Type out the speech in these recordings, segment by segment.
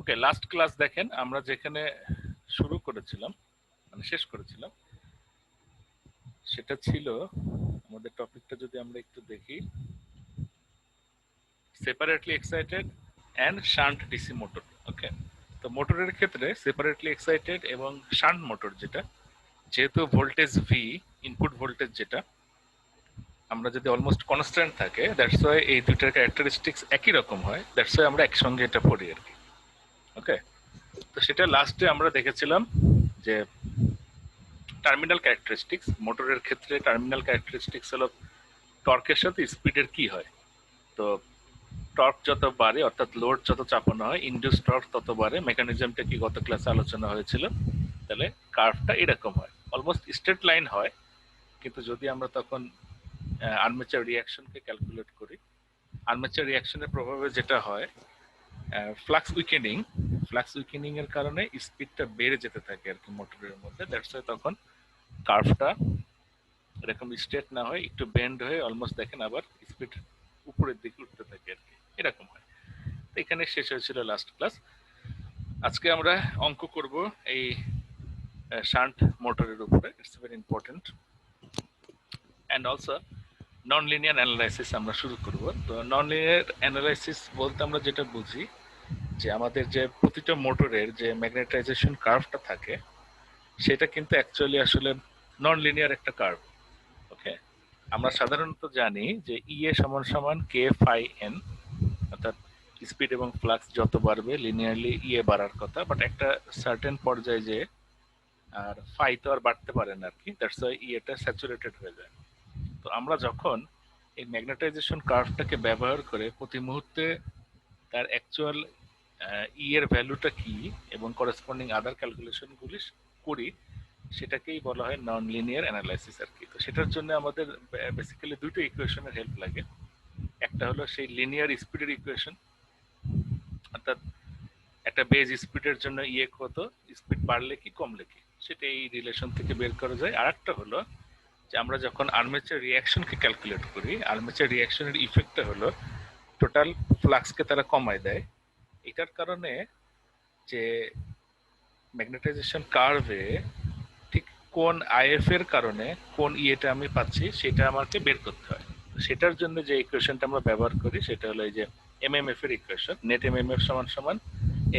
ওকে, last class দেখেন আমরা যেখানে শুরু করেছিলাম, মানে শেষ করেছিলাম, সেটা ছিল আমাদের টপিকটা যদি আমরা একটু দেখি, separately excited and shunt DC motor. Okay, তো মোটরের ক্ষেত্রে সেপারেটলি এক্সাইটেড এবং শান্ট মোটর যেটা, যেহেতু ভোল্টেজ ভি, ইনপুট ভোল্টেজ যেটা আমরা যদি অলমোস্ট কনস্ট্যান্ট থাকে, দ্যাটস ওয়াই এই দুইটার ক্যারেক্টারিস্টিক্স একই রকম হয়, দ্যাটস ওয়াই আমরা একসঙ্গে এটা পড়ি আর কি। ওকে, তো সেটা লাস্টে আমরা দেখেছিলাম যে টার্মিনাল ক্যারেক্টারিস্টিক্স মোটরের ক্ষেত্রে, টার্মিনাল ক্যারেক্টারিস্টিক্স হলো টর্কের সাথে স্পিডের কি হয়। তো টর্ক যত বাড়ে, অর্থাৎ লোড যত চাপানো হয়, ইনডিউস টর্ক তত বাড়ে। মেকানিজমটা কি গত ক্লাসে আলোচনা হয়েছিল। তাহলে কার্ভটা এরকম হয়, অলমোস্ট স্ট্রেট লাইন হয়। কিন্তু যদি আমরা তখন আর্মেচার রিয়াকশনকে ক্যালকুলেট করি, আর্মেচার রিয়াকশনের প্রভাবে যেটা হয়, ফ্লাক্স উইকেনিং, ফ্লাক্স উইকেনিং এর কারণে স্পিডটা বেড়ে যেতে থাকে আর কি মোটরের মধ্যে। দ্যাটস ওয়াই তখন কার্ভটা এরকম স্ট্রেট না হয়, একটু বেন্ড হয়ে অলমোস্ট দেখেন আবার স্পিড উপরের দিকে উঠতে থাকে আর কি, এরকম হয়। তো এখানে শেষ হয়েছিল লাস্ট ক্লাস। আজকে আমরা অঙ্ক করব এই শান্ট মোটরের উপরে। It's very important. And also non linear analysis আমরা শুরু করব। তো নন লিনিয়ার অ্যানালাইসিস বলতে আমরা যেটা বুঝি যে আমাদের যে প্রতিটা মোটরের যে ম্যাগনেটাইজেশন কার্ভটা থাকে, সেটা কিন্তু অ্যাকচুয়ালি আসলে নন লিনিয়ার একটা কার্ভ। ওকে, আমরা সাধারণত জানি যে ইএ সমান সমান কে ফাই এন, অর্থাৎ স্পিড এবং ফ্লাক্স যত বাড়বে লিনিয়ারলি ইএ বাড়ার কথা, বাট একটা সার্টেন পর্যায়ে যে আর ফাই তো আর বাড়তে পারে না আর কি, দ্যাটস ওয়াই ইএটা স্যাচুরেটেড হয়ে যায়। তো আমরা যখন এই ম্যাগনেটাইজেশন কার্ভটাকে ব্যবহার করে প্রতি মুহূর্তে তার অ্যাকচুয়াল ই এর ভ্যালুটা কি এবং করেসপন্ডিং আদার ক্যালকুলেশনগুলি করি, সেটাকেই বলা হয় নন লিনিয়ার অ্যানালাইসিস আর কি। তো সেটার জন্য আমাদের বেসিক্যালি দুটো ইকুয়েশনের হেল্প লাগে। একটা হলো সেই লিনিয়ার স্পিডের ইকুয়েশন, অর্থাৎ একটা বেজ স্পিডের জন্য ইয়ে কত, স্পিড বাড়লে কি কমলে কি, সেটা এই রিলেশন থেকে বের করা যায়। আর একটা হলো যে আমরা যখন আর্মেচার রিয়াকশনকে ক্যালকুলেট করি, আর্মেচার রিয়াকশনের ইফেক্টটা হলো টোটাল ফ্লাক্সকে তারা কমায় দেয়। এটার কারণে যে ম্যাগনেটাইজেশন কার্ভে ঠিক কোন আইএফ এর কারণে কোন ইয়েটা আমি পাচ্ছি সেটা আমাকে বের করতে হয়। সেটার জন্য যে ইকুয়েশনটা আমরা ব্যবহার করি সেটা হলো এই যে এমএমএফ এর ইকুয়েশন, নেট এমএমএফ সমান সমান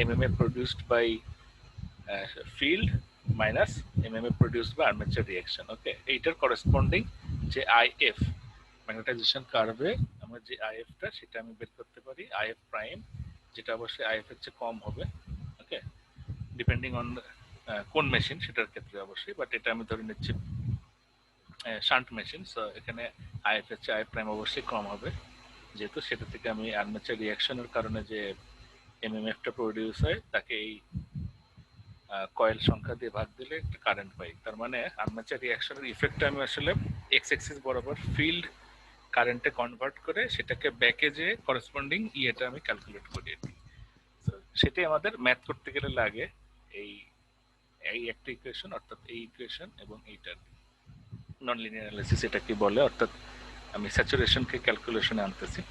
MMF produced by field minus MMF produced by armature reaction. Okay, এইটার করেসপন্ডিং যে আইএফ ম্যাগনেটাইজেশন কার্ভে আমার যে আইএফটা সেটা আমি বের করতে পারি, আইএফ প্রাইম, যেটা অবশ্যই আইএফ এর চেয়ে কম হবে। ওকে, ডিপেন্ডিং অন কোন মেশিন সেটার ক্ষেত্রে অবশ্যই, বাট এটা আমি ধরে নিচ্ছি শান্ট মেশিন, সো এখানে আইএফ এর চেয়ে আইএফ প্রাইম অবশ্যই কম হবে, যেহেতু সেটা থেকে আমি আর্মেচার রিয়াকশনের কারণে যে এমএমএফটা প্রডিউস হয় তাকে এই কয়েল সংখ্যা দিয়ে ভাগ দিলে একটা কারেন্ট পাই। তার মানে আর্মেচার রিয়াকশনের ইফেক্টটা আমি আসলে এক্স এক্সিস বরাবর ফিল্ড কারেন্টে কনভার্ট করে সেটাকে ব্যাকে যে করেসপন্ডিং ইয়েটা আমি ক্যালকুলেট করি আর কি। সেটাই আমাদের ম্যাথ করতে গেলে লাগে এই এই একটা ইকুয়েশন, অর্থাৎ এই ইকুয়েশন এবং এইটার নন লিনিয়ার অ্যানালাইসিস এটা কি বলে, অর্থাৎ আমি স্যাচুরেশনকে ক্যালকুলেশনে আনতেছি।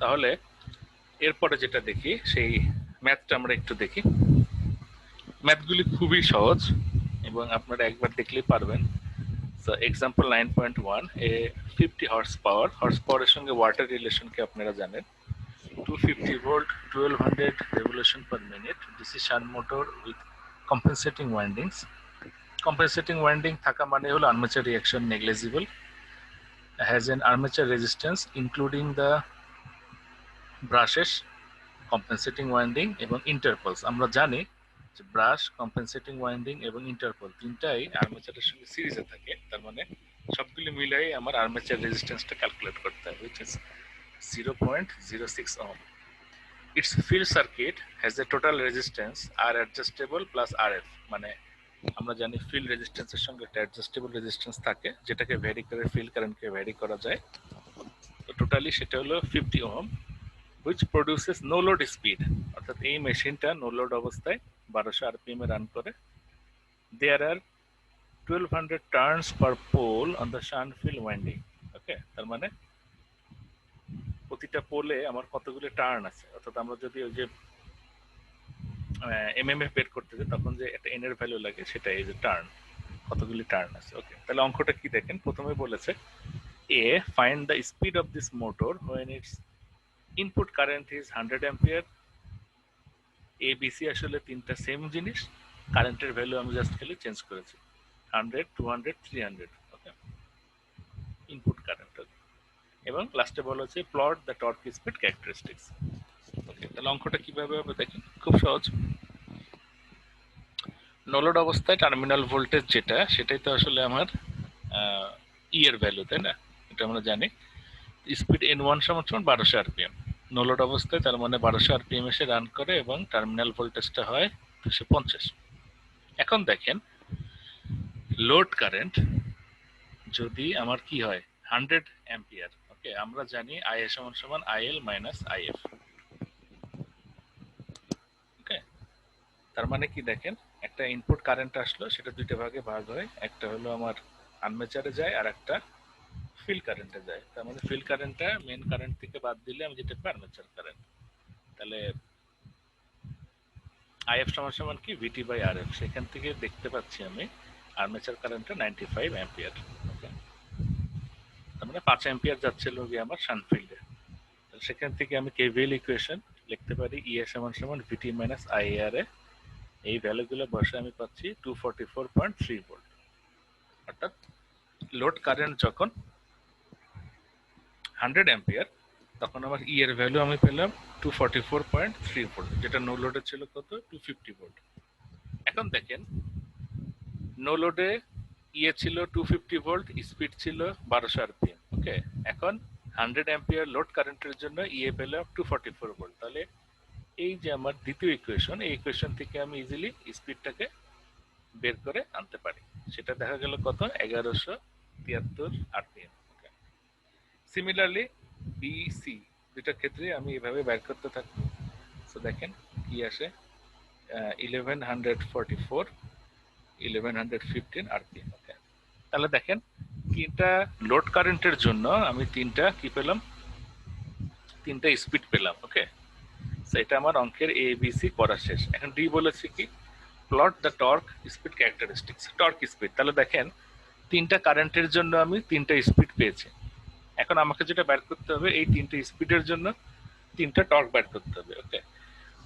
তাহলে এরপরে যেটা দেখি সেই ম্যাথটা আমরা একটু দেখি। ম্যাথগুলি খুবই সহজ এবং আপনারা একবার দেখলেই পারবেন। সো এক্সাম্পল 9.1, এ 50 হর্স পাওয়ারের সঙ্গে ওয়াটের রিলেশনকে আপনারা জানেন। 250 volt, 1200 revolution per minute, DC shunt motor with compensating windings. Compensating winding থাকা মানে হলো armature reaction negligible, has an armature resistance including the brushes, compensating winding এবং ইন্টারপলস। আমরা জানি যে ব্রাশ, কম্পেনসেটিং ওয়াইন্ডিং এবং ইন্টারপল তিনটাই আর্মেচারের সঙ্গে সিরিজে থাকে। তার মানে সবগুলি মিলাই আমার আর্মেচার রেজিস্ট্যান্সটা ক্যালকুলেট করতে হবে, which is 0.06 ohm. Its field circuit has a total resistance R adjustable plus RF, মানে আমরা জানি ফিল্ড রেজিস্ট্যান্সের সঙ্গে একটা অ্যাডজাস্টেবল রেজিস্ট্যান্স থাকে যেটাকে ভ্যারি করে ফিল্ড কারেন্টকে ভ্যারি করা যায়। তো টোটালি সেটা হলো 50 ohm, which produces no load speed, অর্থাৎ এই মেশিনটা নো লোড অবস্থায় 1200 আরপিএম এ রান করে। There are 1200 turns per pole on the shunt field winding. ওকে, তার মানে প্রতিটা পোলে আমার কতগুলো টার্ন আছে, অর্থাৎ আমরা যদি ওই যে এমএমএফ বের করতে যাই তখন যে একটা এন এর ভ্যালু লাগে সেটা এই যে টার্ন, কতগুলি টার্ন আছে। ওকে, তাহলে অঙ্কটা কি দেখেন, প্রথমে বলেছে A find the speed of this motor when its input current is 100 ampere. A BC আসলে তিনটা সেম জিনিস, কারেন্টের ভ্যালু আমি জাস্ট খালি চেঞ্জ করেছি, 100, 200, 300। Okay, input current. এবং লাস্টে বলা হচ্ছে plot the torque speed characteristics. Okay, তাহলে অঙ্কটা কিভাবে হবে দেখেন, খুব সহজ। নো লোড অবস্থায় টার্মিনাল ভোল্টেজ যেটা, সেটাই তো আসলে আমার ই এর ভ্যালু, তাই না? এটা আমরা জানি। স্পিড n1 সমান 1200 আরপিএম। নো লোড অবস্থায় তার মানে 1200 আরপিএম এসে রান করে এবং টার্মিনাল ভোল্টেজটা হয় 250। এখন দেখেন লোড কারেন্ট যদি আমার কি হয় 100 অ্যাম্পিয়ার। ওকে, আমরা জানি আই সমান সমান আইএল মাইনাস আইএফ। ওকে, তার মানে কি দেখেন, একটা ইনপুট কারেন্ট আসলো, সেটা দুইটা ভাগে ভাগ হয়, একটা হলো আমার আর্মেচারে যায় আর একটা ফিল্ড কারেন্টে যায়। তার মানে ফিল্ড কারেন্টটা মেন কারেন্ট থেকে বাদ দিলে আমি যেটা পাই আর্মেচার কারেন্ট। তাহলে আইএফ সমান সমান কি ভিটি বাই আরএফ, সেখান থেকে দেখতে পাচ্ছি আমি আর্মেচার কারেন্টটা 95 অ্যাম্পিয়ার। ওকে, তার মানে 5 অ্যাম্পিয়ার যাচ্ছে লোকে আমার শান্ট ফিল্ডে। সেখান থেকে আমি কেভিএল ইকুয়েশন লিখতে পারি ই এর সমান সমান ভিটি মাইনাস আইএআর এ। এই ভ্যালুগুলো বসে আমি পাচ্ছি 244.3 ভোল্ট। অর্থাৎ লোড কারেন্ট যখন 100 অ্যাম্পিয়ার তখন আমার ই এর ভ্যালু আমি পেলাম 244.3 ভোল্ট, যেটা নো লোডে ছিল কত 250 ভোল্ট। এখন দেখেন নো লোডে ইয়ে ছিল 250 ভোল্ট, স্পিড ছিল 1200 আরপিএম। ওকে, এখন 100 অ্যাম্পিয়ার লোড কারেন্টের জন্য ইয়ে পেলাম 244 ভোল্ট। তাহলে এই যে আমার দ্বিতীয় ইকুয়েশন, এই ইকুয়েশন থেকে আমি ইজিলি স্পিডটাকে বের করে আনতে পারি। সেটা দেখা গেল কত 1173 আরপিএম। সিমিলারলি বিসি দুইটার ক্ষেত্রে আমি এভাবে বের করতে থাকবো। সো দেখেন কি আসে 1144, 1115 আরপিএম। ওকে, তাহলে দেখেন তিনটা লোড কারেন্টের জন্য আমি তিনটা কি পেলাম, তিনটা স্পিড পেলাম। ওকে, এটা আমার অঙ্কের এ বি সি করা শেষ। এখন ডি বলেছে কি plot the torque speed characteristics, torque speed. তাহলে দেখেন তিনটা কারেন্টের জন্য আমি তিনটা স্পিড পেয়েছি। এখন আমাকে যেটা বের করতে হবে এই তিনটা স্পিডের জন্য তিনটা টর্ক বের করতে হবে। ওকে,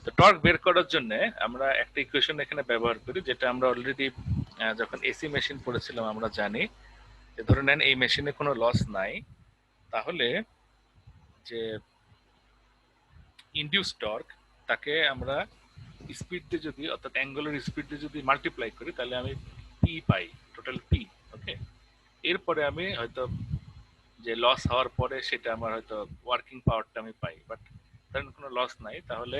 তো টর্ক বের করার জন্য আমরা একটা ইকুয়েশন এখানে ব্যবহার করি, যেটা আমরা অলরেডি যখন এসি মেশিন পড়েছিলাম আমরা জানি যে ধরে নেন এই মেশিনে কোনো লস নাই, তাহলে যে ইনডিউস টর্ক তাকে আমরা স্পিড দিয়ে যদি, অর্থাৎ অ্যাঙ্গুলার স্পিড দিয়ে যদি মাল্টিপ্লাই করি তাহলে আমি পি পাই, টোটাল পি। ওকে, এরপরে আমি হয়তো যে লস হওয়ার পরে সেটা আমার হয়তো ওয়ার্কিং পাওয়ারটা আমি পাই, বাট ধরেন কোনো লস নাই, তাহলে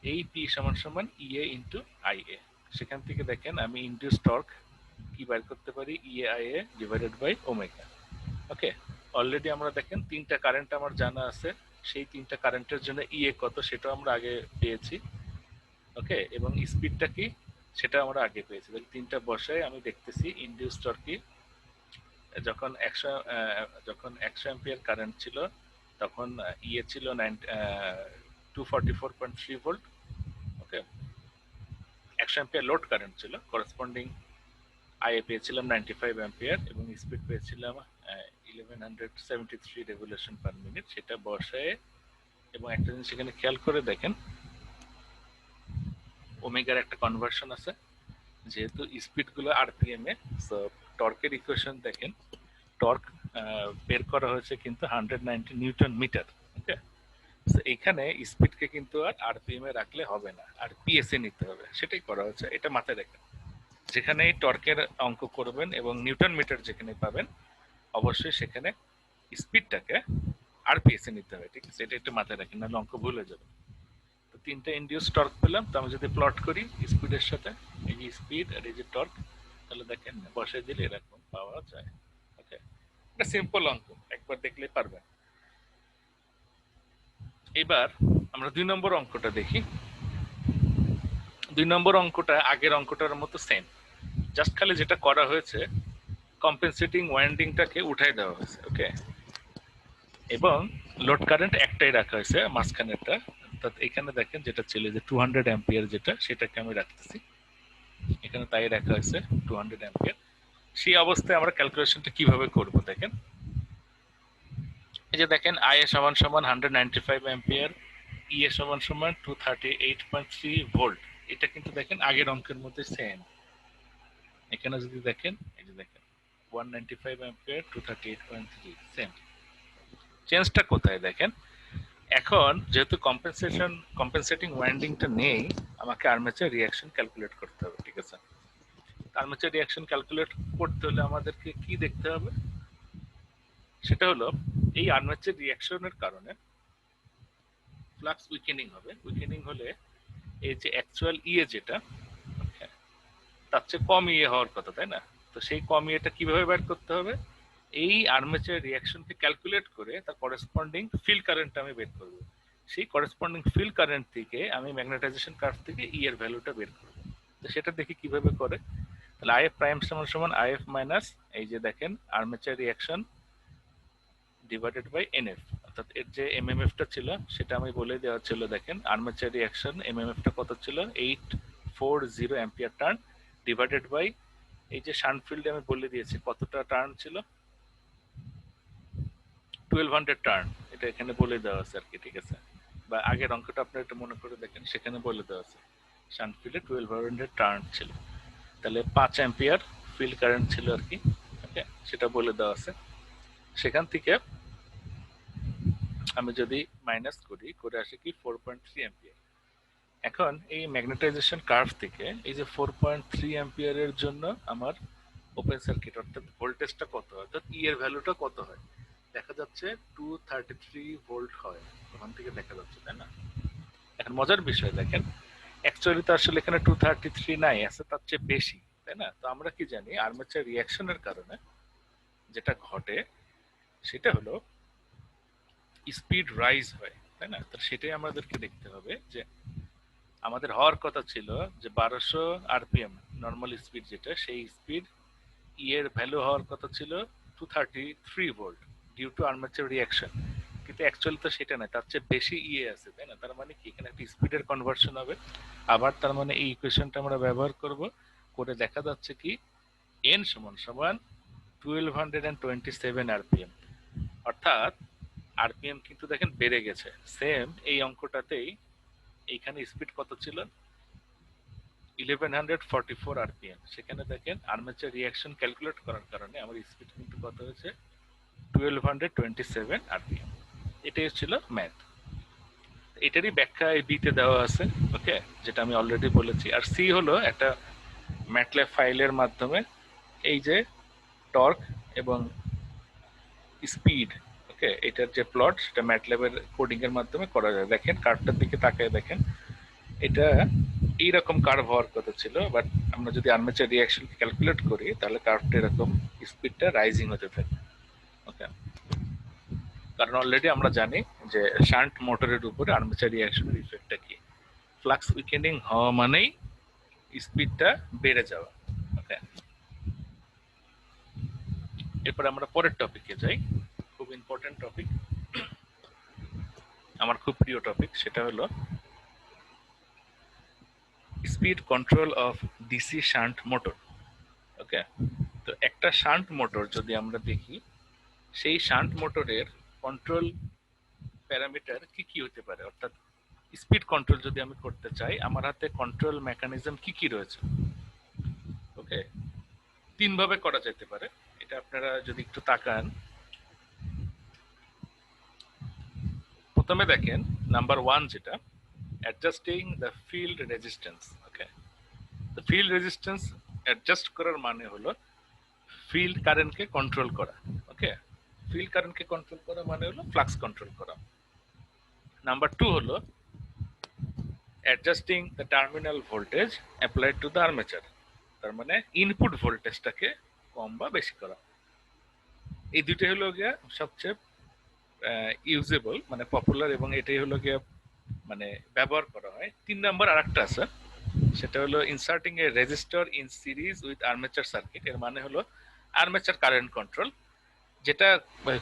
এই পি সমান সমান ইএ ইন্টু আই এ। সেখান থেকে দেখেন আমি ইনডিউস টর্ক কি বের করতে পারি, EA I A divided by omega. Okay, already আমরা দেখেন তিনটা কারেন্ট আমার জানা আছে, সেই তিনটা কারেন্টের জন্য ইএ কত সেটা আমরা আগে পেয়েছি। ওকে, এবং স্পিডটা কি সেটা আমরা আগে পেয়েছি। তাহলে তিনটা বসায় আমি দেখতেছি ইনডিউস টর্ক কি, যখন 100 অ্যাম্পিয়ার কারেন্ট ছিল তখন ইয়ে ছিল 244.3 ভোল্ট। ওকে, 100 অ্যাম্পিয়ার লোড কারেন্ট ছিল, করেসপন্ডিং আইএ পেয়েছিলাম 95 অ্যাম্পিয়ার এবং স্পিড পেয়েছিলাম 1173 রেভলিউশন পার মিনিট। সেটা বসায় এবং একটা জিনিস এখানে খেয়াল করে দেখেন ওমেগার একটা কনভার্সন আছে, যেহেতু স্পিড গুলো আরপিএম এ, সো টর্কের ইকুয়েশন দেখেন টর্ক বের করা হয়েছে কিন্তু 190 নিউটন মিটার। ওকে, তো এখানে স্পিডকে কিন্তু আর আরপিএম এ রাখলে হবে না, আর পিএসএ নিতে হবে, সেটাই করা হয়েছে। এটা মাথায় রাখেন, যেখানে টর্কের অঙ্ক করবেন এবং নিউটন মিটার যেখানে পাবেন অবশ্যই সেখানে স্পিডটাকে আরপিএসএ নিতে হবে। ঠিক আছে, এটা একটু মাথায় রাখেন, নাহলে অঙ্ক ভুলে যাবে। তো তিনটা ইনডিউস টর্ক পেলাম, তো আমি যদি প্লট করি স্পিডের সাথে, এই যে স্পিড আর এই যে টর্ক, তাহলে দেখেন বসাই দিলে এরকম পাওয়া যায়। ওকে, এটা সিম্পল অঙ্ক, একবার দেখলে পারবেন। এবার আমরা 2 নম্বর অঙ্কটা দেখি। 2 নম্বর অঙ্কটা আগের অঙ্কটার মতো সেম, জাস্ট খালি যেটা করা হয়েছে কম্পেনসেটিং ওয়াইন্ডিংটাকে উঠাই দেওয়া হয়েছে। ওকে, এবং লোড কারেন্ট একটাই রাখা হয়েছে, মাঝখানেরটা অর্থাৎ এখানে দেখেন যেটা ছিল যে 200 অ্যাম্পিয়ার যেটা, সেটাকে আমি রাখতেছি এখানে, তাই রাখা হয়েছে 200 অ্যাম্পিয়ার। সেই অবস্থায় আমরা ক্যালকুলেশনটা কিভাবে করব দেখেন। এই যে দেখেন আই এ সমান সমান 195 অ্যাম্পিয়ার, ই এ সমান সমান 238.3 ভোল্ট। এটা কিন্তু দেখেন আগের অঙ্কের মধ্যে সেম। এখানে যদি দেখেন, এই যে দেখেন 195 অ্যাম্পিয়ার 238.3 সেম। চেঞ্জটা কোথায় দেখেন, এখন যেহেতু কম্পেনসেটিং ওয়াইন্ডিংটা নেই, আমাকে আর্মেচার রিঅ্যাকশন ক্যালকুলেট করতে হবে, ঠিক আছে। আর্মেচার রিঅ্যাকশন ক্যালকুলেট করতে হলে আমাদেরকে কি দেখতে হবে, সেটা হলো এই আর্মেচার রিঅ্যাকশনের কারণে ফ্লাক্স উইকেনিং হবে। উইকেনিং হলে এই যে অ্যাকচুয়াল ইয়ে যেটা তার চেয়ে কম ইয়ে হওয়ার কথা, তাই না? তো সেই কম ইয়েটা কিভাবে বের করতে হবে, এই আর্মেচার রিঅ্যাকশনকে ক্যালকুলেট করে তার করেসপন্ডিং ফিল্ড কারেন্ট আমি বের করব। সেই করেসপন্ডিং ফিল্ড কারেন্ট থেকে আমি ম্যাগনেটাইজেশন কার্ভ থেকে ই এর ভ্যালুটা বের করব। তো সেটা দেখি কিভাবে করে। তাহলে আইএফ প্রাইম সমান সমান আইএফ মাইনাস এই যে দেখেন armature reaction divided by NF, অর্থাৎ এর যে এমএমএফটা ছিল সেটা আমি বলে দেওয়া ছিল। দেখেন আর্মেচার রিঅ্যাকশন এমএমএফটা কত ছিল, 840 অ্যাম্পিয়ার টার্ন ডিভাইডেড বাই এই যে শান্ট ফিল্ডে আমি বলে দিয়েছি কতটা টার্ন ছিল, 1200 টার্ন। এটা এখানে বলে দেওয়া আছে আর কি, ঠিক আছে। বা আগের অঙ্কটা আপনারা একটু মনে করে দেখেন, সেখানে বলে দেওয়া আছে শান্ট ফিল্ডে 1200 টার্ন ছিল। তাহলে 5 অ্যাম্পিয়ার ফিল্ড কারেন্ট ছিল আর কি, ওকে, সেটা বলে দেওয়া আছে। সেখান থেকে আমি যদি মাইনাস করি, করে আসে কি 4.3 অ্যাম্পিয়ার। এখন এই ম্যাগনেটাইজেশন কার্ভ থেকে এই যে 4.3 অ্যাম্পিয়ারের জন্য আমার ওপেন সার্কিট অর্থাৎ ভোল্টেজটা কত হয়, অর্থাৎ ই এর ভ্যালুটা কত হয়, দেখা যাচ্ছে 233 ভোল্ট হয়, ওখান থেকে দেখা যাচ্ছে, তাই না? এখন মজার বিষয় দেখেন, অ্যাকচুয়ালি তো আসলে এখানে 233 নাই, আছে তার চেয়ে বেশি, তাই না? তো আমরা কি জানি আর্মেচার রিঅ্যাকশনের কারণে যেটা ঘটে সেটা হলো স্পিড রাইজ হয়, তাই না? তো সেটাই আমাদেরকে দেখতে হবে যে আমাদের হওয়ার কথা ছিল যে 1200 আরপিএম নর্মাল স্পিড যেটা, সেই স্পিড ই এর ভ্যালু হওয়ার কথা ছিল 233 volt due to armature reaction. কিন্তু অ্যাকচুয়ালি তো সেটা না, তার চেয়ে বেশি ইয়ে আছে, তাই না? তার মানে কি এখানে একটা স্পিডের কনভার্সন হবে। আবার তার মানে এই ইকুয়েশনটা আমরা ব্যবহার করব, করে দেখা যাচ্ছে কি এন সমান সমান 1227 আরপিএম, অর্থাৎ আরপিএম কিন্তু দেখেন বেড়ে গেছে। সেম এই অঙ্কটাতেই এইখানে স্পিড কত ছিল, 1144 আরপিএম। সেখানে দেখেন আর্মেচার রিঅ্যাকশন ক্যালকুলেট করার কারণে আমার স্পিড কিন্তু কত হয়েছে, 1227 আরপিএম। এটাই ছিল ম্যাথ। এটারই ব্যাখ্যা এই বিতে দেওয়া আছে, ওকে, যেটা আমি অলরেডি বলেছি। আর সি হলো একটা ম্যাটল্যাব ফাইলের মাধ্যমে এই যে টর্ক এবং স্পিড, ওকে, এটার যে প্লট সেটা ম্যাটল্যাবের কোডিং এর মাধ্যমে করা যায়। দেখেন কার্ভটার দিকে তাকায় দেখেন, এটা এইরকম কার্ভ হওয়ার কথা ছিল, বাট আমরা যদি আর্মেচার রিঅ্যাকশন ক্যালকুলেট করি তাহলে কার্ভটা এরকম স্পিডটা রাইজিং হতে থাকে, ওকে। কারণ অলরেডি আমরা জানি যে শান্ট মোটরের উপরে আর্মেচার রিঅ্যাকশনের ইফেক্টটা কি, ফ্লাক্স উইকেনিং হওয়া মানেই স্পিডটা বেড়ে যাওয়া, ওকে। এরপর আমরা পরের টপিকে যাই, খুব ইম্পর্টেন্ট টপিক, আমার খুব প্রিয় টপিক, সেটা হলো speed control of DC shunt motor, okay. তো একটা শান্ট মোটর যদি আমরা দেখি, সেই শান্ট মোটরের কন্ট্রোল প্যারামিটার কি কি হতে পারে, অর্থাৎ স্পিড কন্ট্রোল যদি আমি করতে চাই, আমার হাতে কন্ট্রোল মেকানিজম কি কি রয়েছে, ওকে। তিন ভাবে করা যেতে পারে। এটা আপনারা যদি একটু তাকান, প্রথমে দেখেন নাম্বার 1 যেটা adjusting the field resistance, okay. তো ফিল্ড রেজিস্ট্যান্স অ্যাডজাস্ট করার মানে হলো ফিল্ড কারেন্টকে কন্ট্রোল করা, ওকে। ফিল্ড কারেন্টকে কন্ট্রোল করা মানে হলো ফ্লাক্স কন্ট্রোল করা। নাম্বার 2 হলো adjusting the terminal voltage applied to the armature, তার মানে ইনপুট ভোল্টেজটাকে কম বা বেশি করা। এই দুইটাই হলো গিয়া সবচেয়ে ইউজেবল, মানে পপুলার, এবং এটাই হলো গিয়া মানে ব্যবহার করা হয়। 3 নাম্বার আরেকটা আছে, সেটা হলো inserting A resistor in series with armature circuit. এর মানে হলো আর্মেচার কারেন্ট কন্ট্রোল, যেটা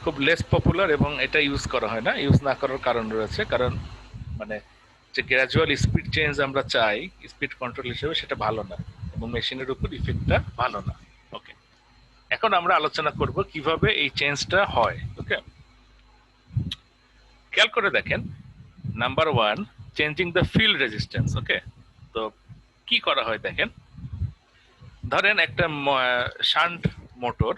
খুব লেস পপুলার এবং এটা ইউজ করা হয় না। ইউজ না করার কারণ রয়েছে, কারণ মানে যে গ্র্যাজুয়াল স্পিড চেঞ্জ আমরা চাই স্পিড কন্ট্রোল হিসেবে, সেটা ভালো না এবং মেশিনের উপর ইফেক্টটা ভালো না। ওকে, এখন আমরা আলোচনা করব কিভাবে এই চেঞ্জটা হয়। ওকে, খেয়াল করে দেখেন, number one, changing the field resistance. Okay, তো কি করা হয় দেখেন, ধরেন একটা শান্ট মোটর,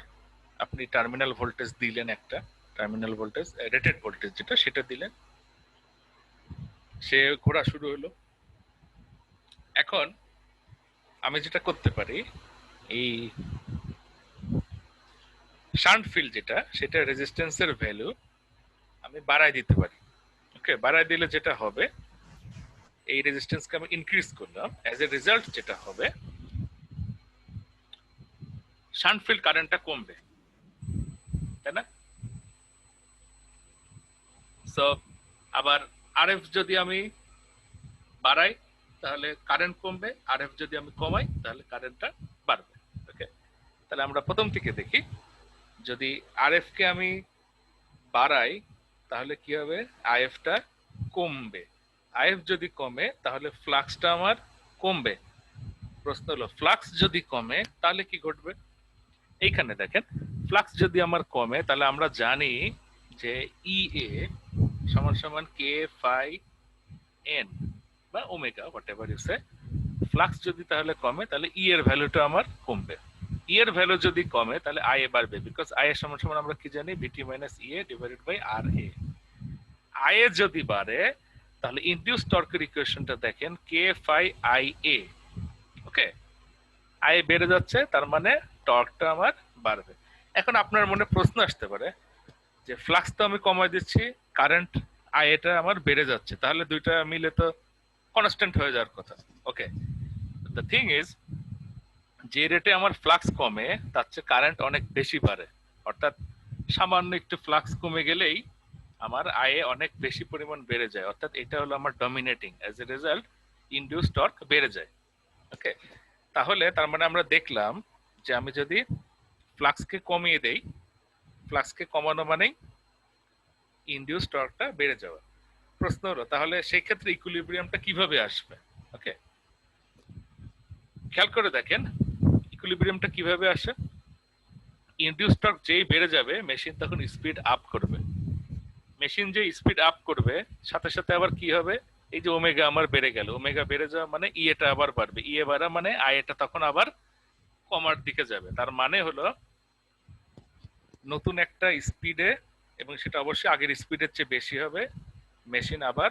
আপনি টার্মিনাল ভোল্টেজ দিলেন, একটা টার্মিনাল ভোল্টেজ রেটেড ভোল্টেজ যেটা সেটা দিলেন, সে ঘোরা শুরু হলো। এখন আমি যেটা করতে পারি, এই শান্ট ফিল্ড যেটা, সেটা রেজিস্ট্যান্সের ভ্যালু আমি বাড়ায় দিতে পারি। ওকে, বাড়ায় দিলে যেটা হবে, এই রেজিস্ট্যান্সকে আমি ইনক্রিজ করলাম, অ্যাজ এ রেজাল্ট যেটা হবে, শান্ট ফিল্ড কারেন্টটা কমবে, তাই না? সো আবার আরএফ যদি আমি বাড়াই তাহলে কারেন্ট কমবে, আরএফ যদি আমি কমাই তাহলে কারেন্টটা বাড়বে। ওকে, তাহলে আমরা প্রথম থেকে দেখি, যদি আরএফ কে আমি বাড়াই তাহলে কি হবে, আইএফটা কমবে। আইএফ যদি কমে তাহলে ফ্লাক্সটা আমার কমবে। প্রশ্ন হলো, ফ্লাক্স যদি কমে তাহলে কি ঘটবে? এইখানে দেখেন, ফ্লাক্স যদি আমার কমে তাহলে আমরা জানি যে ইএ সমান সমান কে ফাই এন বা omega, whatever you say. Flux যদি তাহলে কমে তাহলে ই এর ভ্যালুটা আমার কমবে। ই এর ভ্যালু যদি কমে তাহলে আই এ বাড়বে, বিকজ আই এর সমান সমান আমরা কি জানি, VT minus E A divided by R A. I A যদি বাড়ে তাহলে ইনডিউস টর্কের ইকুয়েশনটা দেখেন, K phi I A. Okay, I বেড়ে যাচ্ছে, তার মানে টর্কটা আমার বাড়বে। এখন আপনার মনে প্রশ্ন আসতে পারে যে ফ্লাক্স তো আমি কমাই দিচ্ছি, কারেন্ট আই এটা আমার বেড়ে যাচ্ছে, তাহলে দুইটা মিলে তো কনস্ট্যান্ট হয়ে যাওয়ার কথা। ওকে, দ্য থিং ইজ, যে রেটে আমার ফ্লাক্স কমে তার চেয়ে কারেন্ট অনেক বেশি বাড়ে। অর্থাৎ সামান্য একটু ফ্লাক্স কমে গেলেই আমার আয়ে অনেক বেশি পরিমাণ বেড়ে যায়, অর্থাৎ এটা হলো আমার dominating, as a result induce torque বেড়ে যায়। ওকে, তাহলে তার মানে আমরা দেখলাম যে আমি যদি ফ্লাক্সকে কমিয়ে দেই, ফ্লাক্সকে কমানো মানেই ইনডিউস টর্কটা বেড়ে যাওয়া। প্রশ্ন হলো, তাহলে সেই ক্ষেত্রে ইকুইলিব্রিয়ামটা কিভাবে আসবে? ওকে, খেয়াল করে দেখেন ইকুইলিব্রিয়ামটা কিভাবে আসে। ইনডিউস টর্ক যেই বেড়ে যাবে মেশিন তখন স্পিড আপ করবে। মেশিন যে স্পিড আপ করবে সাথে সাথে আবার কি হবে, এই যে ওমেগা আমার বেড়ে গেল, ওমেগা বেড়ে যাওয়া মানে ইএটা আবার বাড়বে, ইএ বাড়া মানে আই এটা তখন আবার কমার দিকে যাবে। তার মানে হলো নতুন একটা স্পিডে, এবং সেটা অবশ্যই আগের স্পিডের চেয়ে বেশি হবে, মেশিন আবার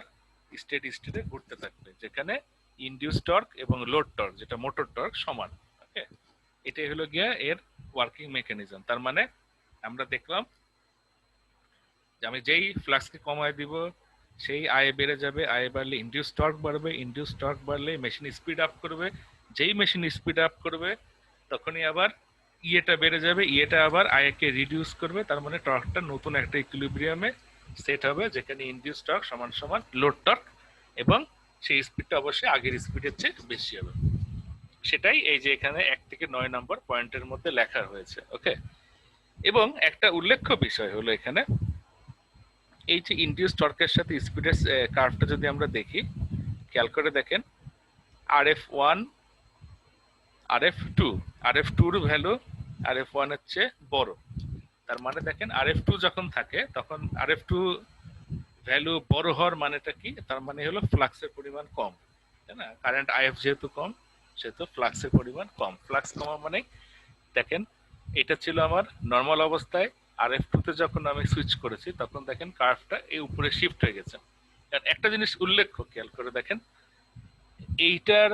স্টেডি স্টেটে ঘুরতে থাকবে, যেখানে ইনডিউস টর্ক এবং লোড টর্ক যেটা মোটর টর্ক সমান। ওকে, এটাই হলো গিয়া এর ওয়ার্কিং মেকানিজম। তার মানে আমরা দেখলাম যে আমি যেই ফ্লাক্সকে কমায় দিব সেই আয় বেড়ে যাবে, আয় বাড়লে ইনডিউস টর্ক বাড়বে, ইনডিউস টর্ক বাড়লে মেশিন স্পিড আপ করবে, যেই মেশিন স্পিড আপ করবে তখনই আবার ইয়েটা বেড়ে যাবে, ইয়েটা আবার আয়কে রিডিউস করবে, তার মানে টর্কটা নতুন একটা ইকুইলিব্রিয়ামে সেট হবে, যেখানে ইনডিউস টর্ক সমান সমান লোড টর্ক, এবং সেই স্পিডটা অবশ্যই আগের স্পিডের চেয়ে বেশি হবে। সেটাই এই যে এখানে 1 থেকে 9 নম্বর পয়েন্টের মধ্যে লেখা হয়েছে। ওকে, এবং একটা উল্লেখ্য বিষয় হলো এখানে, এই যে ইনডিউস টর্কের সাথে স্পিডের কার্ভটা যদি আমরা দেখি, খেয়াল করে দেখেন, RF1 RF2, RF2 এর ভ্যালু RF1 এর চেয়ে বড়। তার মানে দেখেন RF2 যখন থাকে তখন RF2 ভ্যালু বড় হওয়ার মানেটা কি, তার মানে হলো ফ্লাক্সের পরিমাণ কম, তাই না? কারেন্ট IF যেহেতু কম সেহেতু ফ্লাক্সের পরিমাণ কম। ফ্লাক্স কমা মানে দেখেন, এটা ছিল আমার নর্মাল অবস্থায়, RF2 তে যখন আমি সুইচ করেছি তখন দেখেন কার্ভটা এই উপরে শিফট হয়ে গেছে। আর একটা জিনিস উল্লেখ্য, খেয়াল করে দেখেন, এইটার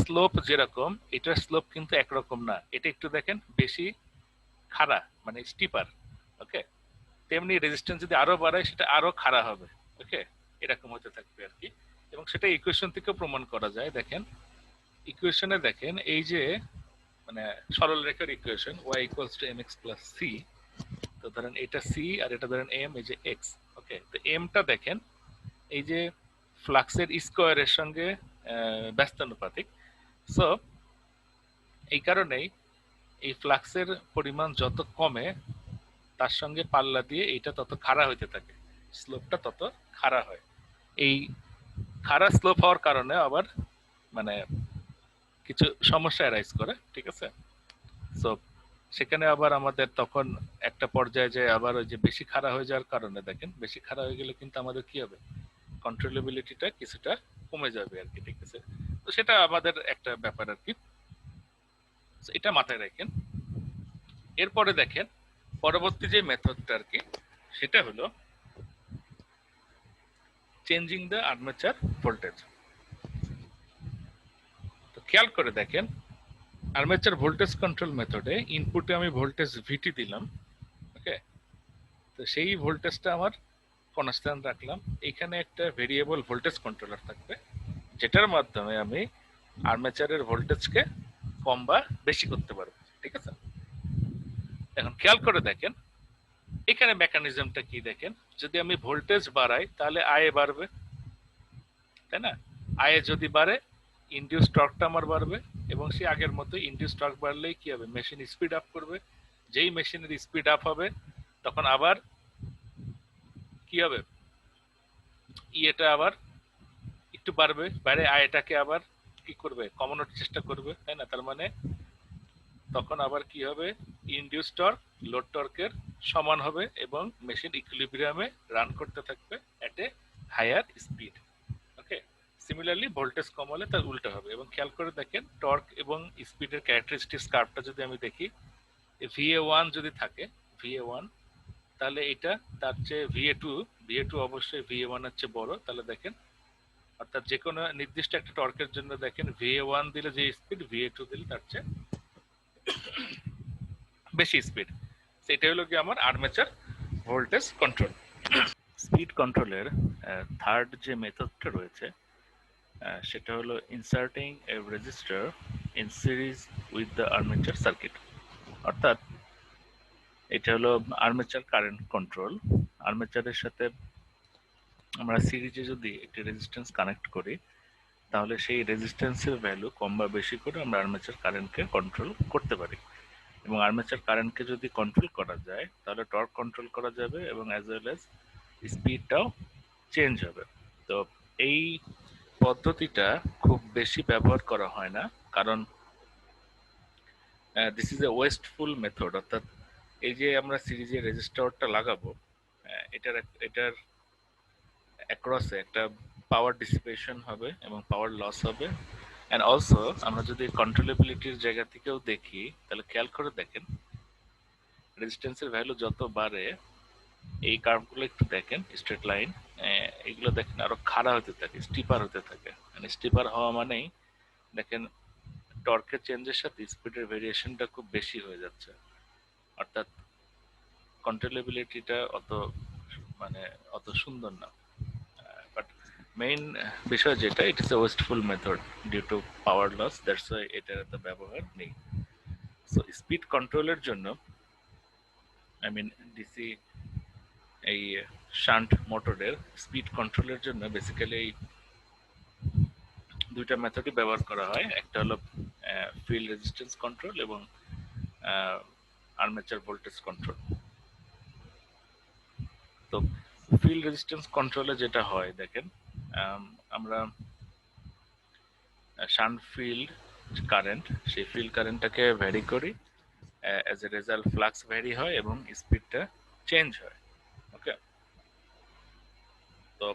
স্লোপ যেরকম, এটার স্লোপ কিন্তু একরকম না, এটা একটু দেখেন বেশি খাড়া, মানে স্টিপার। ওকে, তেমনি রেজিস্ট্যান্স যদি আরো বাড়ায় সেটা আরো খাড়া হবে। ওকে, এরকম হতে থাকবে আর কি, এবং সেটা ইকুয়েশন থেকেও প্রমাণ করা যায়। দেখেন ইকুয়েশনে দেখেন, এই যে মানে সরল রেখার equation y equals to mx plus c, তো ধরেন এটা c আর এটা ধরেন m, এই যে x। ওকে, তো mটা দেখেন এই যে ফ্লাক্সের স্কোয়ারের সঙ্গে ব্যস্তানুপাতিক। সো এই কারণেই এই ফ্লাক্সের পরিমাণ যত কমে তার সঙ্গে পাল্লা দিয়ে এটা তত খাড়া হইতে থাকে, স্লোপটা তত খাড়া হয়। এই খাড়া স্লোপ হওয়ার কারণে আবার মানে কিছু সমস্যা অ্যারাইজ করে, ঠিক আছে। সো সেখানে আবার আমাদের তখন একটা পর্যায়ে যে আবার ওই যে বেশি খাড়া হয়ে যাওয়ার কারণে দেখেন, বেশি খাড়া হয়ে গেলে কিন্তু আমাদের কি হবে, কন্ট্রোলেবিলিটিটা কিছুটা কমে যাবে আর কি, ঠিক আছে। তো সেটা আমাদের একটা ব্যাপার আর কি। So এটা মাথায় রাখেন। এরপরে দেখেন পরবর্তী যে মেথডটা আর কি, সেটা হলো চেঞ্জিং দ্য আর্মেচার ভোল্টেজ। তো খেয়াল করে দেখেন আর্মেচার ভোল্টেজ কন্ট্রোল মেথডে ইনপুটে আমি ভোল্টেজ ভিটি দিলাম, ওকে। তো সেই ভোল্টেজটা আমার কনস্ট্যান্ট রাখলাম। এখানে একটা ভেরিয়েবল ভোল্টেজ কন্ট্রোলার থাকবে, যেটার মাধ্যমে আমি আর্মেচারের ভোল্টেজকে কম বা বেশি করতে পারবো, ঠিক আছে। এখন খেয়াল করে দেখেন এখানে মেকানিজমটা কি দেখেন, যদি আমি ভোল্টেজ বাড়াই তাহলে আয়ে বাড়বে, তাই না। আয়ে যদি বাড়ে ইনডিউস টর্কটা আমার বাড়বে, এবং সে আগের মতো ইনডিউস টর্ক বাড়লেই কি হবে, মেশিন স্পিড আপ করবে। যেই মেশিনের স্পিড আপ হবে তখন আবার কি হবে, ইয়েটা আবার একটু বাড়বে, বাইরে আয়টাকে আবার কি করবে, কমানোর চেষ্টা করবে, তাই না। তার মানে তখন আবার কি হবে, ইনডিউস টর্ক লোড টর্কের সমান হবে এবং মেশিন ইকুইলিব্রিয়ামে রান করতে থাকবে at a higher speed, okay. Similarly voltage কম হলে তার উল্টো হবে। এবং খেয়াল করে দেখেন টর্ক এবং স্পিডের ক্যারেক্টারিস্টিক্স কার্ভটা যদি আমি দেখি, VA1 যদি থাকে, VA1, তাহলে এটা তার চেয়ে VA2 অবশ্যই VA1 এর চেয়ে বড়, তাহলে দেখেন অর্থাৎ যে কোনো নির্দিষ্ট একটা টর্কের জন্য দেখেন VA1 দিলে যে স্পিড, VA2 দিলে তার চেয়ে বেশি স্পিড। সেটা হলো কি আমার আর্মেচার ভোল্টেজ কন্ট্রোল। স্পিড কন্ট্রোলের থার্ড যে মেথডটা রয়েছে সেটা হলো inserting A register in series with the armature circuit. অর্থাৎ এটা হলো আর্মেচার কারেন্ট কন্ট্রোল। আর্মেচারের সাথে আমরা সিরিজে যদি একটি রেজিস্ট্যান্স কানেক্ট করি তাহলে সেই রেজিস্ট্যান্সের ভ্যালু কম বা বেশি করে আমরা আর্মেচার কারেন্টকে কন্ট্রোল করতে পারি। এবং আর্মেচার কারেন্টকে যদি কন্ট্রোল করা যায় তাহলে টর্ক কন্ট্রোল করা যাবে এবং অ্যাজ ওয়েল অ্যাজ স্পিডটাও চেঞ্জ হবে। তো এই পদ্ধতিটা খুব বেশি ব্যবহার করা হয় না, কারণ this is a wasteful method. অর্থাৎ এই যে আমরা সিরিজে রেজিস্টারটা লাগাবো, এটার অ্যাক্রসে একটা পাওয়ার ডিসিপেশন হবে এবং পাওয়ার লস হবে। অ্যান্ড অলসো আমরা যদি কন্ট্রোলেবিলিটির জায়গা থেকেও দেখি তাহলে খেয়াল করে দেখেন রেজিস্ট্যান্সের ভ্যালু যত বাড়ে, এই কার্ভগুলো একটু দেখেন, স্ট্রেট লাইন, এগুলো দেখেন আরো খাড়া হতে থাকে, স্টিপার হতে থাকে। মানে স্টিপার হওয়া মানেই দেখেন টর্কের চেঞ্জের সাথে স্পিডের ভেরিয়েশনটা খুব বেশি হয়ে যাচ্ছে। অর্থাৎ কন্ট্রোলেবিলিটিটা মানে অত সুন্দর না। বাট মেইন বিষয় যেটা, it is a wasteful method due to power loss, that's why এটার এত ব্যবহার নেই। সো স্পিড কন্ট্রোলের জন্য আই মিন ডিসি এই শান্ট মোটরের স্পিড কন্ট্রোলের জন্য বেসিক্যালি এই দুইটা মেথডই ব্যবহার করা হয়। একটা হলো ফিল্ড রেজিস্ট্যান্স কন্ট্রোল এবং আর্মেচার ভোল্টেজ কন্ট্রোল। তো ফিল্ড রেজিস্ট্যান্স কন্ট্রোলে যেটা হয় দেখেন, আমরা শান্ট ফিল্ড কারেন্ট, সেই ফিল্ড কারেন্টটাকে ভ্যারি করি, as a result flux vary হয় এবং স্পিডটা চেঞ্জ হয়, ওকে। তো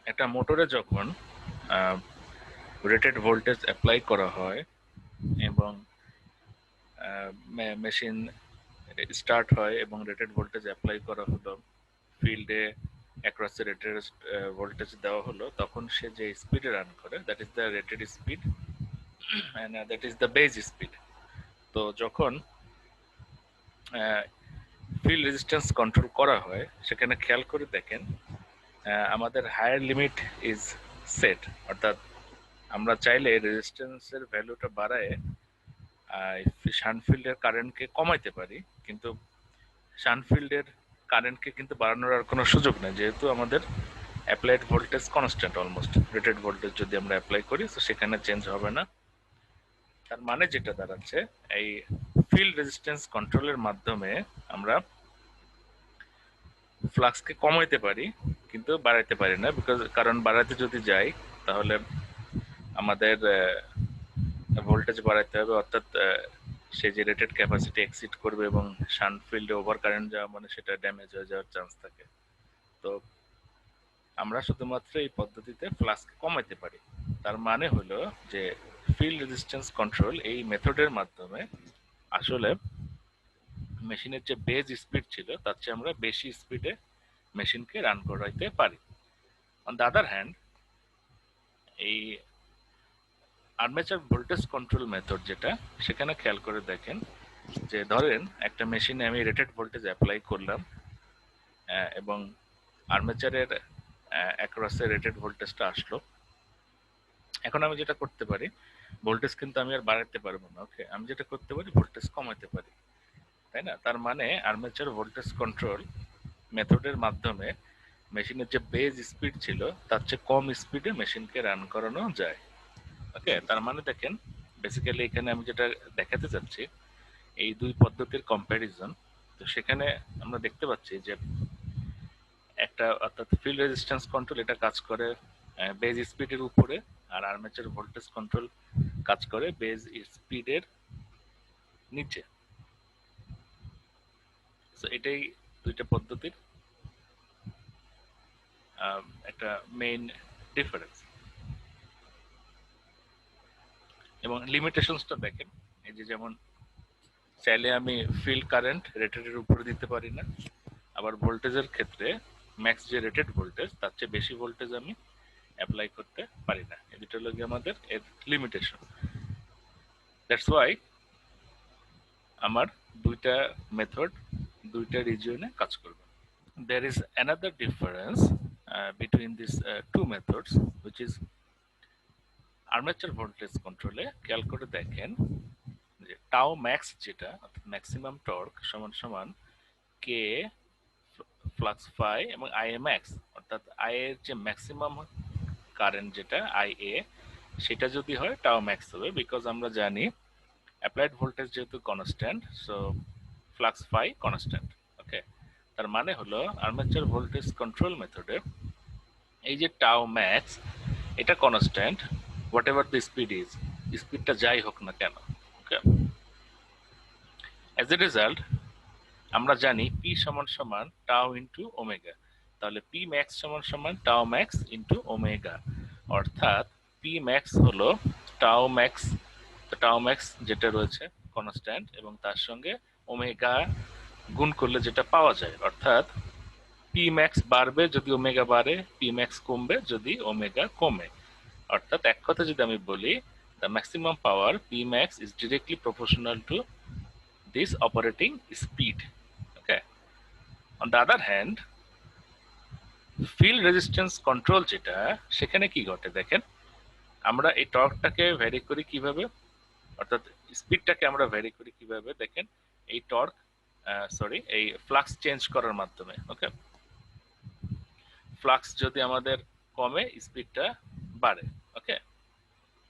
একটা মোটরে যখন রেটেড ভোল্টেজ অ্যাপ্লাই করা হয় এবং মেশিন স্টার্ট হয় এবং রেটেড ভোল্টেজ অ্যাপ্লাই করা হলো, ফিল্ডে অ্যাক্রস রেটেড ভোল্টেজ দেওয়া হলো, তখন সে যে স্পিডে রান করে that is the rated speed and that is the base speed. তো যখন ফিল্ড রেজিস্ট্যান্স কন্ট্রোল করা হয় সেখানে খেয়াল করে দেখেন আমাদের হায়ার লিমিট ইজ সেট। অর্থাৎ আমরা চাইলে রেজিস্ট্যান্সের ভ্যালুটা বাড়ায় শান্টফিল্ডের কারেন্টকে কমাইতে পারি, কিন্তু শান্টফিল্ডের কারেন্টকে কিন্তু বাড়ানোর আর কোনো সুযোগ নেই, যেহেতু আমাদের applied voltage constant, almost rated voltage যদি আমরা অ্যাপ্লাই করি তো সেখানে চেঞ্জ হবে না। তার মানে যেটা দাঁড়াচ্ছে, এই ফিল্ড রেজিস্ট্যান্স কন্ট্রোলের মাধ্যমে আমরা ফ্লাক্সকে কমাইতে পারি কিন্তু বাড়াইতে পারি না, কারণ বাড়াতে যদি যাই তাহলে আমাদের ভোল্টেজ বাড়াইতে হবে, অর্থাৎ সে যে রেটেড ক্যাপাসিটি এক্সিড করবে এবং শান্ট ফিল্ডে ওভার কারেন্ট যাওয়া মানে সেটা ড্যামেজ হয়ে যাওয়ার চান্স থাকে। তো আমরা শুধুমাত্র এই পদ্ধতিতে ফ্লাক্সকে কমাইতে পারি। তার মানে হলো যে ফিল্ড রেজিস্ট্যান্স কন্ট্রোল এই মেথডের মাধ্যমে আসলে মেশিনের যে বেজ স্পিড ছিল তার চেয়ে আমরা বেশি স্পিডে মেশিনকে রান করাইতে পারি। অন দ্য আদার হ্যান্ড, এই আর্মেচার ভোল্টেজ কন্ট্রোল মেথড যেটা, সেখানে খেয়াল করে দেখেন যে ধরেন একটা মেশিনে আমি রেটেড ভোল্টেজ অ্যাপ্লাই করলাম এবং আর্মেচারের অ্যাক্রসে রেটেড ভোল্টেজটা আসলো। এখন আমি যেটা করতে পারি, ভোল্টেজ কিন্তু আমি আর বাড়াতে পারবো না। ওকে, আমি যেটা করতে পারি ভোল্টেজ কমাতে পারি, তাই না? তার মানে আর্মেচার ভোল্টেজ কন্ট্রোল মেথডের মাধ্যমে মেশিনের যে বেজ স্পিড ছিল তার চেয়ে কম স্পিডে মেশিনকে রান করানো যায়। ওকে, তার মানে দেখেন বেসিক্যালি এখানে আমি যেটা দেখাতে চাচ্ছি এই দুই পদ্ধতির কম্প্যারিজন। তো সেখানে আমরা দেখতে পাচ্ছি যে একটা অর্থাৎ ফিল্ড রেজিস্ট্যান্স কন্ট্রোল এটা কাজ করে বেজ স্পিডের উপরে, আর আর্মেচার ভোল্টেজ কন্ট্রোল কাজ করে বেজ স্পিডের নিচে। তো এটাই দুইটা পদ্ধতির একটা মেইন ডিফারেন্স। এবং লিমিটেশনসটা দেখেন, এই যে যেমন চাইলে আমি ফিল্ড কারেন্ট রেটেডের উপরে দিতে পারি না, আবার ভোল্টেজের ক্ষেত্রে ম্যাক্স যে রেটেড ভোল্টেজ তার চেয়ে বেশি ভোল্টেজ আমি অ্যাপ্লাই করতে পারি না। এই দুটো হলো আমাদের এর লিমিটেশন। দ্যাটস ওয়াই আমার দুইটা মেথড দুইটা রিজিয়নে কাজ করবে। There is another difference between these two methods, which is armature voltage কন্ট্রোলে খেয়াল করে দেখেন যে টাও ম্যাক্স যেটা অর্থাৎ ম্যাক্সিমাম টর্ক সমান সমান কে ফ্লাক্স ফাই এবং আই এ ম্যাক্স, অর্থাৎ আই এর যে ম্যাক্সিমাম কারেন্ট যেটা আই এ, সেটা যদি হয় টাও ম্যাক্স হবে, বিকজ আমরা জানি অ্যাপ্লাইড ভোল্টেজ যেহেতু constant, so flux phi constant. Okay, তার মানে হলো আর্মেচার ভোল্টেজ কন্ট্রোল মেথডে এই যে টাও ম্যাক্স এটা constant what ever the speed is, স্পিডটা যাই হোক না কেন। ওকে, অ্যাজ এ রেজাল্ট আমরা জানি পি সমান সমান টাও ইন্টু ওমেগা, তাহলে পি ম্যাক্স সমান সমান টাও ম্যাক্স ইন্টু ওমেগা, অর্থাৎ পি ম্যাক্স হলো টাও ম্যাক্স, তো টাও ম্যাক্স যেটা রয়েছে কনস্ট্যান্ট এবং তার সঙ্গে ওমেগা গুণ করলে যেটা পাওয়া যায়, অর্থাৎ পি ম্যাক্স বাড়বে যদি ওমেগা বাড়ে, পি ম্যাক্স কমবে যদি ওমেগা কমে। অর্থাৎ এক কথা যদি আমি বলি, the maximum power Pmax is directly proportional to this operating speed. Okay. On the other hand, field resistance control যেটা, সেখানে কি ঘটে দেখেন, আমরা এই টর্কটাকে ভ্যারি করি কিভাবে, অর্থাৎ স্পিডটাকে আমরা ভ্যারি করি কিভাবে দেখেন, এই টর্ক এই ফ্লাক্স চেঞ্জ করার মাধ্যমে। ওকে, ফ্লাক্স যদি আমাদের কমে স্পিডটা বাড়ে। ওকে,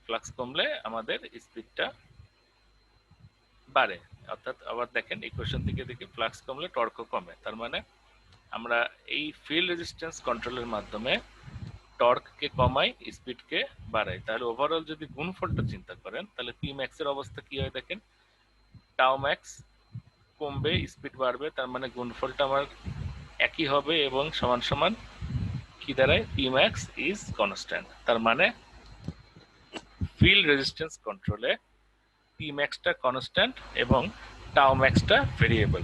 ফ্লাক্স কমলে আমাদের স্পিডটা বাড়ে, অর্থাৎ আবার দেখেন ইকুয়েশন থেকে দেখি ফ্লাক্স কমলে টর্কও কমে। তার মানে আমরা এই ফিল্ড রেজিস্ট্যান্স কন্ট্রোলের মাধ্যমে টর্ককে কমাই, স্পিডকে বাড়াই। তাহলে ওভারঅল যদি গুণফলটা চিন্তা করেন তাহলে পি ম্যাক্স এর অবস্থা কি হয় দেখেন, টাও ম্যাক্স কমবে স্পিড বাড়বে, তার মানে গুণফলটা আমার একই হবে এবং সমান সমান কি দাঁড়ায়, পি ম্যাক্স ইজ কনস্ট্যান্ট। তার মানে ফিল্ড রেজিস্ট্যান্স কন্ট্রোলে পি ম্যাক্সটা কনস্ট্যান্ট এবং টাও ম্যাক্সটা variable.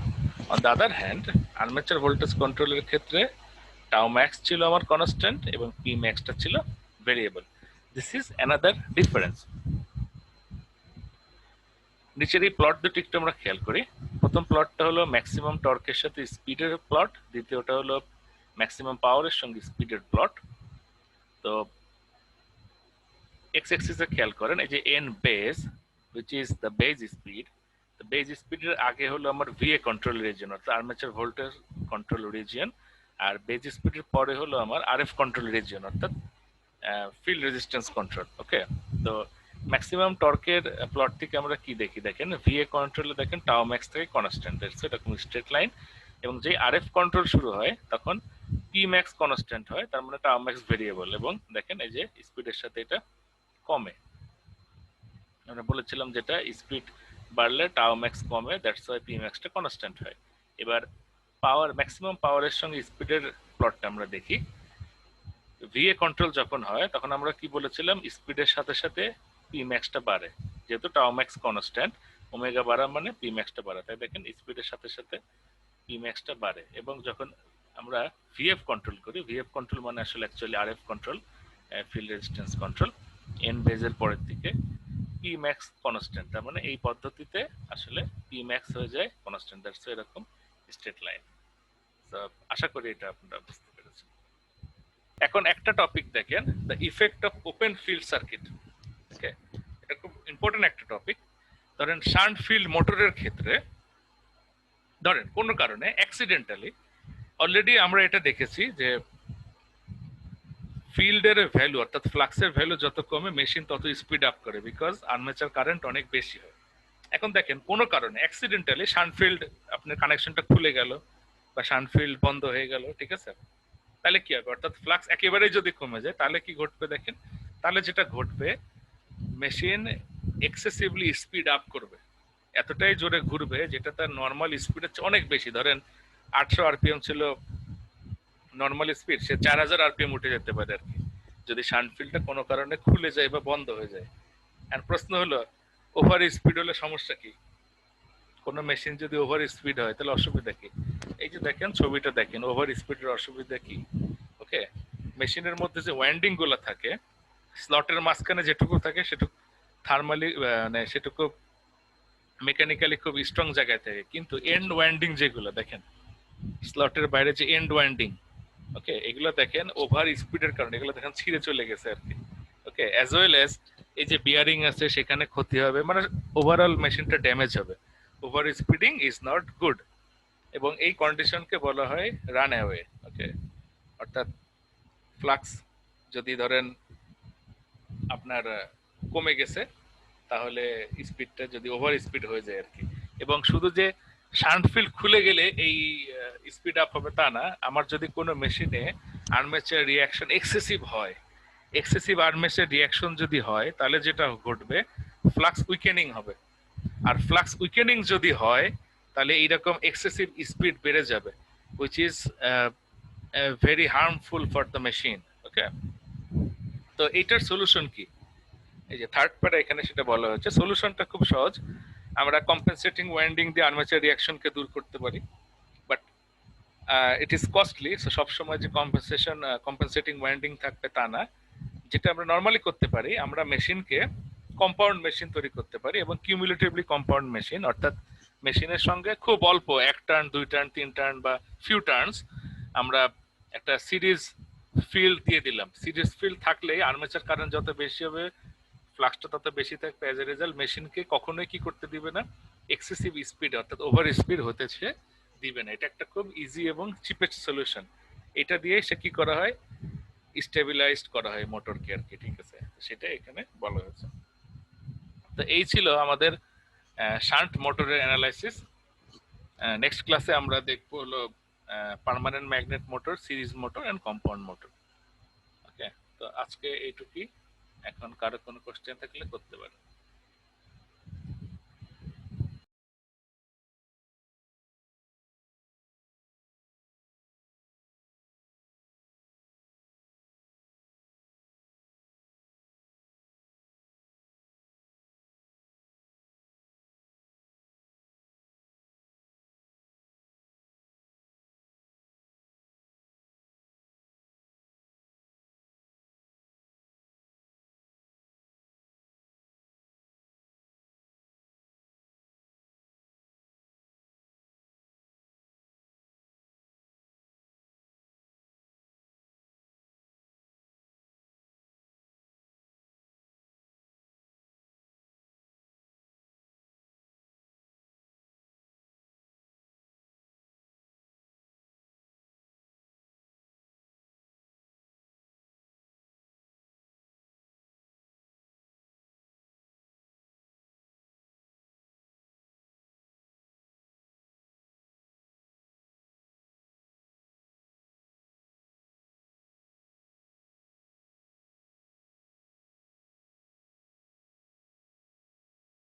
On the other hand armature voltage কন্ট্রোলের ক্ষেত্রে টাও ম্যাক্স ছিল আমার কনস্ট্যান্ট এবং পি ম্যাক্সটা ছিল variable. This is another difference. নিচের এই প্লট দুটি একটু আমরা খেয়াল করি। প্রথম প্লটটা হলো ম্যাক্সিমাম টর্কের সাথে স্পিডের প্লট, দ্বিতীয়টা হলো ম্যাক্সিমাম পাওয়ারের সঙ্গে স্পিডের প্লট। তো এক্স অ্যাক্সিসে খেয়াল করেন এই যে N base which is the base speed, the base speed এর আগে হলো আমার VA কন্ট্রোল রিজিয়ন অর্থাৎ আর্মেচার ভোল্টেজ কন্ট্রোল রিজিয়ন, আর বেজ স্পিডের পরে হলো আমার RF কন্ট্রোল রিজিয়ন অর্থাৎ ফিল্ড রেজিস্ট্যান্স কন্ট্রোল। ওকে, তো ম্যাক্সিমাম টর্কের প্লট থেকে আমরা কি দেখি দেখেন, VA কন্ট্রোলে দেখেন টাও ম্যাক্স থেকে কনস্ট্যান্ট, এটা কোনো স্ট্রেট লাইন, এবং যে আরএফ কন্ট্রোল শুরু হয় তখন পি ম্যাক্স কনস্ট্যান্ট হয়, তার মানে টাউ ম্যাক্স ভেরিয়েবল, এবং দেখেন এই যে স্পিডের সাথে এটা কমে। আমরা বলেছিলাম যেটা স্পিড বাড়লে টাউ ম্যাক্স কমে, দ্যাটস ওয়াই পি ম্যাক্সটা কনস্ট্যান্ট হয়। এবার পাওয়ার, ম্যাক্সিমাম পাওয়ারের সঙ্গে স্পিডের প্লটটা আমরা দেখি। ভিএ কন্ট্রোল যখন হয় তখন আমরা কি বলেছিলাম, স্পিডের সাথে সাথে পি ম্যাক্সটা বাড়ে, যেহেতু টাউ ম্যাক্স কনস্ট্যান্ট, ওমেগা বাড়া মানে পি ম্যাক্সটা বাড়ে, তাই দেখেন স্পিডের সাথে সাথে পি ম্যাক্সটা বাড়ে। এবং যখন আমরা ভিএফ কন্ট্রোল করি, ভিএফ কন্ট্রোল মানে আসলে actually RF control, field resistance control, N বেজের পরের দিকে পি ম্যাক্স কনস্ট্যান্ট, তার মানে এই পদ্ধতিতে আসলে পি ম্যাক্স হয়ে যায় কনস্ট্যান্ট, দ্যাটস এরকম স্ট্রেট লাইন। তো আশা করি এটা আপনারা বুঝতে পেরেছেন। এখন একটা টপিক দেখেন, the effect of open field circuit. Okay, এটা খুব ইম্পর্টেন্ট একটা টপিক। ধরেন শান্ট ফিল্ড মোটরের ক্ষেত্রে ধরেন কোনো কারণে অ্যাক্সিডেন্টালি, অলরেডি আমরা এটা দেখেছি যে ফিল্ডের ভ্যালু অর্থাৎ ফ্লাক্সের ভ্যালু যত কমে মেশিন তত স্পিড আপ করে, বিকজ আর্মেচার কারেন্ট অনেক বেশি হয়। এখন দেখেন কোনো কারণে অ্যাক্সিডেন্টালি শান্টফিল্ড আপনার কানেকশনটা খুলে গেল বা শান্টফিল্ড বন্ধ হয়ে গেল, ঠিক আছে, তাহলে কি হবে, অর্থাৎ ফ্লাক্স একেবারেই যদি কমে যায় তাহলে কি ঘটবে দেখেন, তাহলে যেটা ঘটবে মেশিন এক্সেসিভলি স্পিড আপ করবে, এতটাই জোরে ঘুরবে যেটা তার নর্মাল স্পিডের চেয়ে অনেক বেশি। ধরেন 800 আরপিএম ছিল নর্মাল স্পিড, সে 4000 আরপিএম উঠে যেতে পারে আর কি, যদি শান্টফিল্ডটা কোনো কারণে খুলে যায় বা বন্ধ হয়ে যায়। আর প্রশ্ন হলো ওভার স্পিড হলে সমস্যা কি, কোনো মেশিন যদি ওভার স্পিড হয় তাহলে অসুবিধা কি? এই যে দেখেন ছবিটা দেখেন, ওভার স্পিডের অসুবিধা কি? ওকে, মেশিনের মধ্যে যে ওয়াইন্ডিং গুলো থাকে, স্লটের মাঝখানে যেটুকু থাকে সেটুকু থার্মালি মানে সেটুকু মেকানিক্যালি খুব স্ট্রং জায়গায় থাকে, কিন্তু এন্ড ওয়াইন্ডিং যেগুলো দেখেন স্লটের বাইরে যে এন্ড ওয়াইন্ডিং, ওকে, এগুলো দেখেন ওভার স্পিডের কারণে এগুলো দেখেন ছিঁড়ে চলে গেছে আর কি। ওকে, অ্যাজ ওয়েল এজ এই যে বিয়ারিং আছে সেখানে ক্ষতি হবে, মানে ওভারঅল মেশিনটা ড্যামেজ হবে। Over speeding is not good, এবং এই কন্ডিশনকে বলা হয় রান অ্যাওয়ে। ওকে, অর্থাৎ ফ্লাক্স যদি ধরেন আপনার কমে গেছে, তাহলে স্পিডটা যদি ওভার স্পিড হয়ে যায় আর কি। এবং শুধু যে শান্ট ফিল্ড খুলে গেলে এই স্পিড আপ হবে তা না, আমার যদি কোনো মেশিনে আর্মেচার রিয়াকশন এক্সেসিভ হয়, এক্সেসিভ আর্মেচার রিয়াকশন যদি হয় তাহলে যেটা ঘটবে ফ্লাক্স উইকেনিং হবে। আর ফ্লাক্স উইকেনিং যদি হয় তাহলে এইরকম এক্সেসিভ স্পিড বেড়ে যাবে, which is very harmful for the machine. Okay, তো এইটার সলিউশন কি? এই যে থার্ড প্যারা এখানে সেটা বলা হয়েছে, সলিউশনটা খুব সহজ, আমরা কম্পেনসেটিং ওয়াইন্ডিং দিয়ে আর্মেচার রিয়াকশনকে দূর করতে পারি, but it is costly. So সবসময় যে কম্পেনসেটিং ওয়াইন্ডিং থাকবে তা না। যেটা আমরা নর্মালি করতে পারি, আমরা মেশিনকে কম্পাউন্ড মেশিন তৈরি করতে পারি, এবং কিউমুলেটিভলি কম্পাউন্ড মেশিন, অর্থাৎ মেশিনের সঙ্গে খুব অল্প 1 টার্ন 2 টার্ন 3 টার্ন বা ফিউ টার্নস আমরা একটা সিরিজ ফিল্ড দিয়ে দিলাম। সিরিজ ফিল্ড থাকলে আর্মেচার কারেন্ট যত বেশি হবে ফ্লাক্সটা তত বেশি থাকবে, অ্যাজ এ রেজাল্ট মেশিনকে কখনোই কি করতে দিবে না, এক্সেসিভ স্পিড অর্থাৎ ওভার স্পিড হতেছে দিবে না। এটা একটা খুব ইজি এবং চিপেস্ট সলিউশন। এটা দিয়ে সে কি করা হয়, স্টেবিলাইজড করা হয় মোটরকে আর কি, ঠিক আছে, সেটা এখানে বলা হয়েছে। তো এই ছিল আমাদের শান্ট মোটরের অ্যানালাইসিস। নেক্সট ক্লাসে আমরা দেখবো হলো permanent magnet motor, series motor and compound motor. Okay, তো আজকে এইটুকুই। এখন কারো কোনো কোশ্চেন থাকলে করতে পারেন।